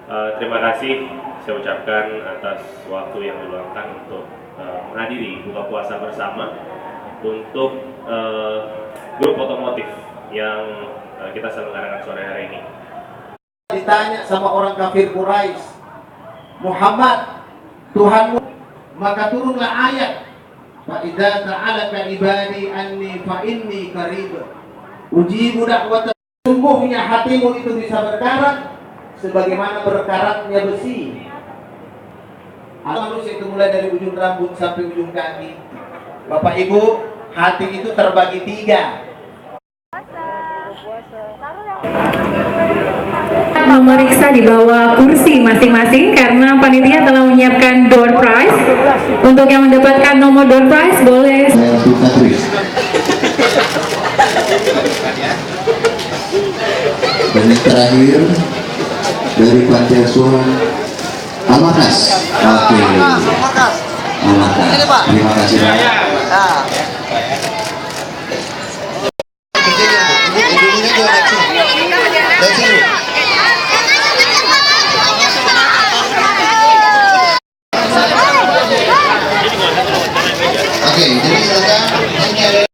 Terima kasih saya ucapkan atas waktu yang diluangkan untuk menghadiri buka puasa bersama untuk grup otomotif yang kita selenggarakan sore hari ini. Ditanya sama orang kafir Quraisy, Muhammad, Tuhanmu, maka turunlah ayat, fa idza ta'alaka ibadi anni fa inni qarib ujibu da'wata. Sungguhnya hatimu itu bisa berkarat sebagaimana berkaratnya besi. Manusia itu mulai dari ujung rambut sampai ujung kaki. Bapak Ibu, hati itu terbagi 3. Memeriksa di bawah kursi masing-masing karena panitia telah menyiapkan door prize. Untuk yang mendapatkan nomor door prize boleh. Dan yang terakhir dari Pantai Asuhan Al-Markas. Oke. Al-Markas. Terima kasih banyak.